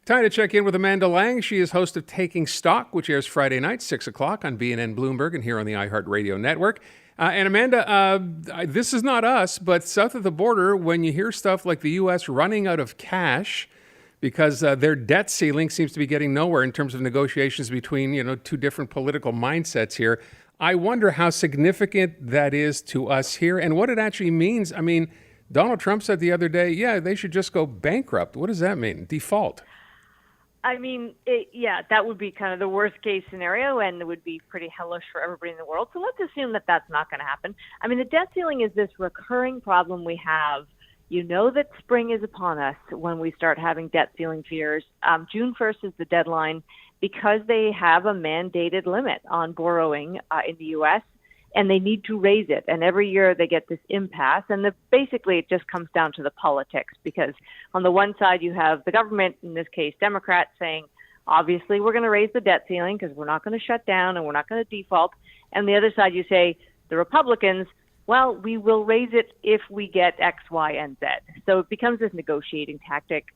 Time to check in with Amanda Lang. She is host of Taking Stock, which airs Friday night, 6 o'clock on BNN Bloomberg and here on the iHeart Radio Network. And Amanda, this is not us, but south of the border, when you hear stuff like the U.S. running out of cash because their debt ceiling seems to be getting nowhere in terms of negotiations between, two different political mindsets here, I wonder how significant that is to us here and what it actually means. I mean, Donald Trump said the other day, they should just go bankrupt. What does that mean? Default. I mean, that would be kind of the worst case scenario, and it would be pretty hellish for everybody in the world. So let's assume that that's not going to happen. I mean, the debt ceiling is this recurring problem we have. You know that spring is upon us when we start having debt ceiling fears. June 1st is the deadline because they have a mandated limit on borrowing in the U.S., and they need to raise it. And every year they get this impasse. And basically it just comes down to the politics, because on the one side you have the government, in this case Democrats, saying, obviously we're going to raise the debt ceiling because we're not going to shut down and we're not going to default. And the other side you say, the Republicans, well, we will raise it if we get X, Y, and Z. So it becomes this negotiating tactic.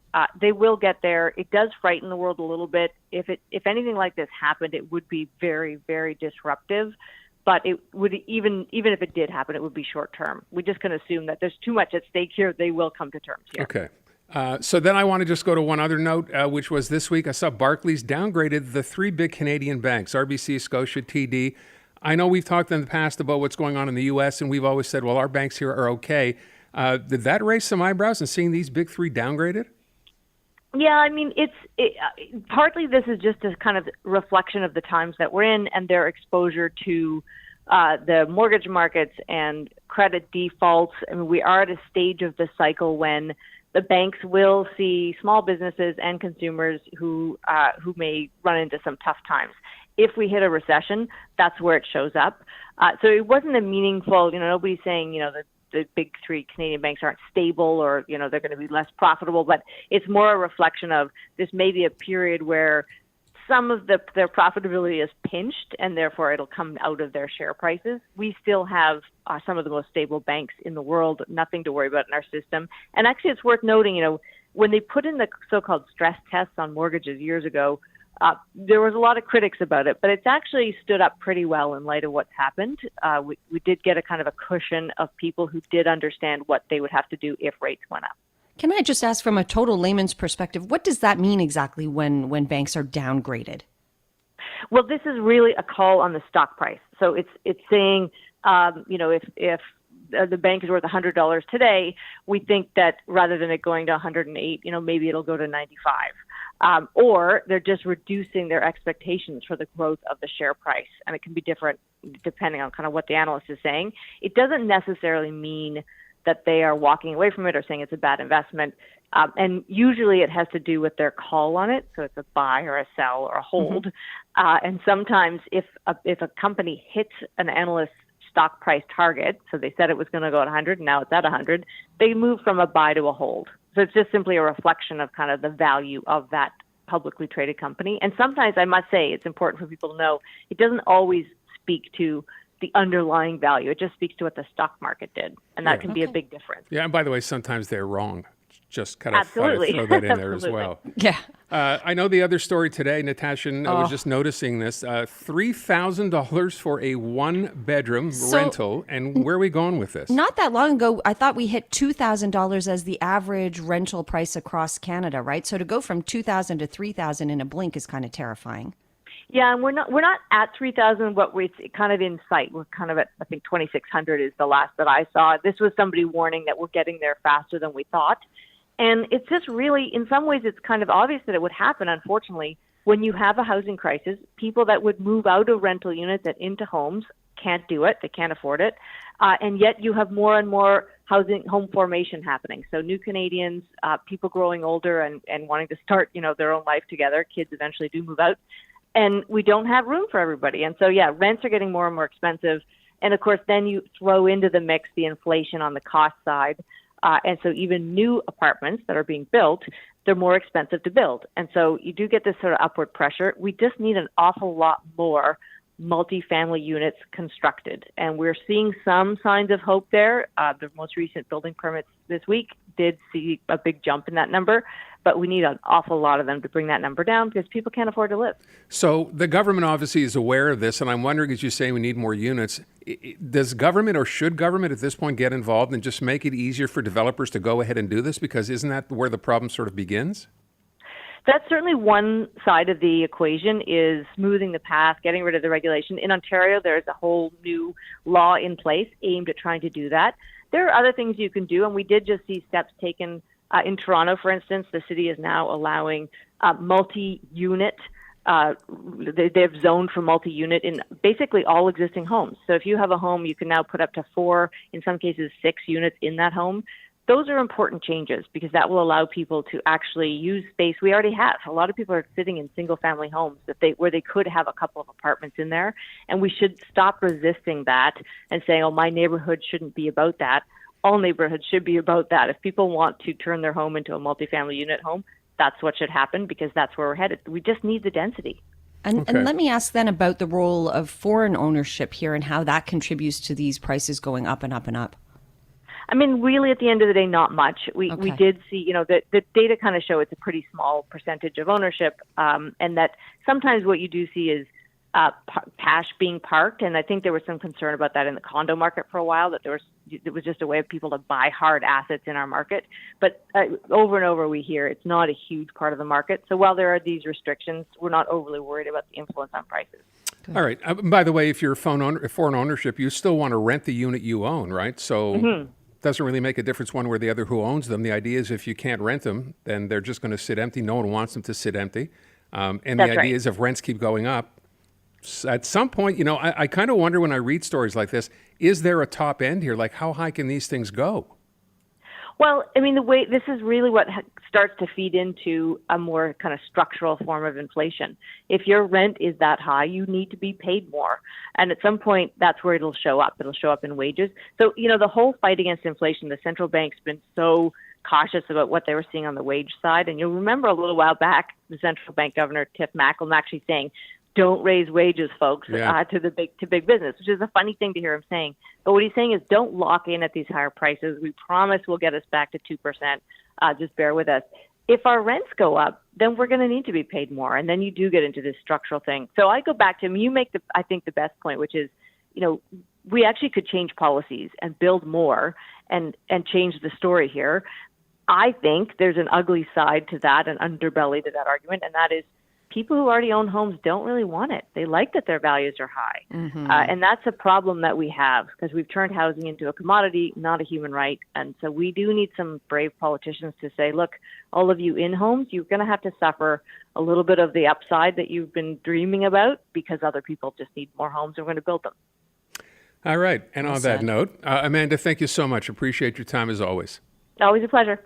They will get there. It does frighten the world a little bit. If anything like this happened, it would be very, very disruptive. But it would, even if it did happen, it would be short term. We're just going to assume that there's too much at stake here. They will come to terms here. Okay. So then I want to just go to one other note, which was this week. I saw Barclays downgraded the three big Canadian banks, RBC, Scotia, TD. I know we've talked in the past about what's going on in the U.S., and we've always said, well, our banks here are okay. Did that raise some eyebrows in seeing these big three downgraded? Yeah, I mean, partly this is just a kind of reflection of the times that we're in and their exposure to the mortgage markets and credit defaults. I mean, we are at a stage of the cycle when the banks will see small businesses and consumers who may run into some tough times. If we hit a recession, that's where it shows up. So it wasn't a meaningful, nobody's saying, that the big three Canadian banks aren't stable or, they're going to be less profitable, but it's more a reflection of this may be a period where some of their profitability is pinched and therefore it'll come out of their share prices. We still have some of the most stable banks in the world, nothing to worry about in our system. And actually it's worth noting, when they put in the so-called stress tests on mortgages years ago, there was a lot of critics about it, but it's actually stood up pretty well in light of what's happened. We did get a kind of a cushion of people who did understand what they would have to do if rates went up. Can I just ask, from a total layman's perspective, what does that mean exactly when banks are downgraded? Well, this is really a call on the stock price. So it's saying, if the bank is worth $100 today, we think that rather than it going to 108, maybe it'll go to 95. Or they're just reducing their expectations for the growth of the share price. And it can be different depending on kind of what the analyst is saying. It doesn't necessarily mean that they are walking away from it or saying it's a bad investment. And usually it has to do with their call on it. So it's a buy or a sell or a hold. Mm-hmm. And sometimes if a company hits an analyst's stock price target, so they said it was going to go at 100 and now it's at 100, they move from a buy to a hold. So it's just simply a reflection of kind of the value of that publicly traded company. And sometimes, I must say, it's important for people to know, it doesn't always speak to the underlying value. It just speaks to what the stock market did. And that can be a big difference. Yeah, and by the way, sometimes they're wrong. Just kind of throw that in there as well. Yeah. I know the other story today, Natasha, I was just noticing this, $3,000 for a one-bedroom rental. And where are we going with this? Not that long ago, I thought we hit $2,000 as the average rental price across Canada, right? So to go from $2,000 to $3,000 in a blink is kind of terrifying. Yeah, and we're not at 3,000, but we're kind of in sight. We're kind of at, I think 2,600 is the last that I saw. This was somebody warning that we're getting there faster than we thought. And it's just really, in some ways, it's kind of obvious that it would happen, unfortunately, when you have a housing crisis. People that would move out of rental units and into homes can't do it. They can't afford it. And yet you have more and more home formation happening. So new Canadians, people growing older and wanting to start, their own life together. Kids eventually do move out. And we don't have room for everybody. And so, rents are getting more and more expensive. And, of course, then you throw into the mix the inflation on the cost side. And so even new apartments that are being built, they're more expensive to build. And so you do get this sort of upward pressure. We just need an awful lot more multifamily units constructed. And we're seeing some signs of hope there. The most recent building permits this week did see a big jump in that number, but we need an awful lot of them to bring that number down because people can't afford to live. So the government obviously is aware of this, and I'm wondering, as you say, we need more units. Does government or should government at this point get involved and just make it easier for developers to go ahead and do this? Because isn't that where the problem sort of begins? That's certainly one side of the equation, is smoothing the path, getting rid of the regulation. In Ontario, there's a whole new law in place aimed at trying to do that. There are other things you can do, and we did just see steps taken in Toronto, for instance. The city is now allowing multi-unit. They've zoned for multi-unit in basically all existing homes. So if you have a home, you can now put up to 4, in some cases 6 units in that home. Those are important changes because that will allow people to actually use space we already have. A lot of people are sitting in single-family homes where they could have a couple of apartments in there, and we should stop resisting that and saying, oh, my neighborhood shouldn't be about that. All neighborhoods should be about that. If people want to turn their home into a multifamily unit home, that's what should happen because that's where we're headed. We just need the density. And let me ask then about the role of foreign ownership here and how that contributes to these prices going up and up and up. I mean, really, at the end of the day, not much. We did see, the data kind of show it's a pretty small percentage of ownership, and that sometimes what you do see is cash being parked. And I think there was some concern about that in the condo market for a while, that it was just a way of people to buy hard assets in our market. But over and over, we hear it's not a huge part of the market. So while there are these restrictions, we're not overly worried about the influence on prices. All right. By the way, if you're foreign ownership, you still want to rent the unit you own, right? So doesn't really make a difference one way or the other who owns them. The idea is if you can't rent them, then they're just going to sit empty. No one wants them to sit empty. And the idea is if rents keep going up, at some point, I kind of wonder when I read stories like this, is there a top end here? Like, how high can these things go? Well, I mean, this is really what starts to feed into a more kind of structural form of inflation. If your rent is that high, you need to be paid more. And at some point, that's where it'll show up. It'll show up in wages. So, the whole fight against inflation, the central bank's been so cautious about what they were seeing on the wage side. And you'll remember a little while back, the central bank governor, Tiff Macklem, actually saying, don't raise wages, folks, to big business, which is a funny thing to hear him saying. But what he's saying is don't lock in at these higher prices. We promise we'll get us back to 2%. Just bear with us. If our rents go up, then we're going to need to be paid more. And then you do get into this structural thing. So I go back to him. You make I think the best point, which is, we actually could change policies and build more and change the story here. I think there's an ugly side to that, an underbelly to that argument, and that is people who already own homes don't really want it. They like that their values are high. And that's a problem that we have because we've turned housing into a commodity, not a human right. And so we do need some brave politicians to say, look, all of you in homes, you're going to have to suffer a little bit of the upside that you've been dreaming about because other people just need more homes and we're going to build them. All right. And on that note, Amanda, thank you so much. Appreciate your time as always. Always a pleasure.